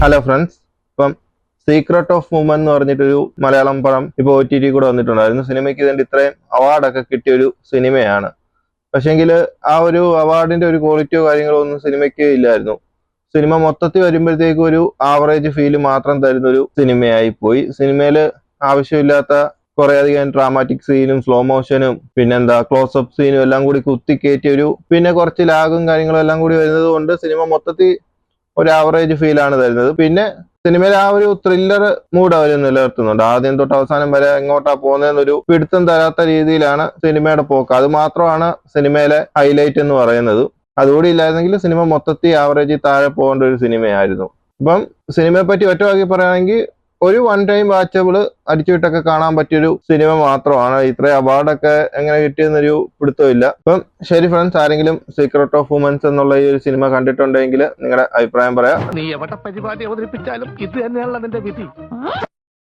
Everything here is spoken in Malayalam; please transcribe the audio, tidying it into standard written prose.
ഹലോ ഫ്രണ്ട്സ്, ഇപ്പം സീക്രട്ട് ഓഫ് വുമൻ എന്ന് പറഞ്ഞിട്ടൊരു മലയാളം പടം ഇപ്പോൾ OTT കൂടെ വന്നിട്ടുണ്ടായിരുന്നു. സിനിമയ്ക്ക് വേണ്ടി ഇത്രയും അവാർഡൊക്കെ കിട്ടിയൊരു സിനിമയാണ്. പക്ഷേങ്കിൽ ആ ഒരു അവാർഡിന്റെ ഒരു ക്വാളിറ്റിയോ കാര്യങ്ങളോ ഒന്നും സിനിമയ്ക്ക് ഇല്ലായിരുന്നു. സിനിമ മൊത്തത്തിൽ വരുമ്പോഴത്തേക്കും ഒരു ആവറേജ് ഫീല് മാത്രം തരുന്ന ഒരു സിനിമയായി പോയി. സിനിമയിൽ ആവശ്യമില്ലാത്ത കുറേയധികം ഡ്രാമാറ്റിക് സീനും സ്ലോ മോഷനും പിന്നെന്താ ക്ലോസപ്പ് സീനും എല്ലാം കൂടി കുത്തിക്കയറ്റിയൊരു പിന്നെ കുറച്ച് ലാഗും കാര്യങ്ങളും എല്ലാം കൂടി വരുന്നത് കൊണ്ട് സിനിമ മൊത്തത്തിൽ ഒരു ആവറേജ് ഫീലാണ് തരുന്നത്. പിന്നെ സിനിമയിൽ ആ ഒരു ത്രില്ലർ മൂഡ് അവർ നിലനിർത്തുന്നുണ്ട്. ആദ്യം തൊട്ട് അവസാനം വരെ എങ്ങോട്ടാ പോകുന്നതെന്നൊരു പിടുത്തം തരാത്ത രീതിയിലാണ് സിനിമയുടെ പോക്ക്. അത് മാത്രമാണ് സിനിമയിലെ ഹൈലൈറ്റ് എന്ന് പറയുന്നത്. അതുകൂടി ഇല്ലായിരുന്നെങ്കിൽ സിനിമ മൊത്തത്തിൽ ആവറേജിൽ താഴെ പോകേണ്ട ഒരു സിനിമയായിരുന്നു. ഇപ്പം സിനിമയെ പറ്റി ഒറ്റവാക്കി പറയുകയാണെങ്കിൽ ഒരു വൺ ടൈം വാച്ചബിൾ അടിച്ചുവിട്ടൊക്കെ കാണാൻ പറ്റിയൊരു സിനിമ മാത്രമാണ്. ഇത്രയും അവാർഡൊക്കെ എങ്ങനെ കിട്ടിയെന്നൊരു പിടുത്തമില്ല. ഇപ്പം ശരി ഫ്രണ്ട്സ്, ആരെങ്കിലും സീക്രട്ട് ഓഫ് വുമൻസ് എന്നുള്ള ഈ ഒരു സിനിമ കണ്ടിട്ടുണ്ടെങ്കിൽ നിങ്ങളുടെ അഭിപ്രായം പറയാം. നീ എവിടെ പരിപാടി അവതരിപ്പിച്ചാലും ഇത് തന്നെയാണല്ലോ നിന്റെ വിധി.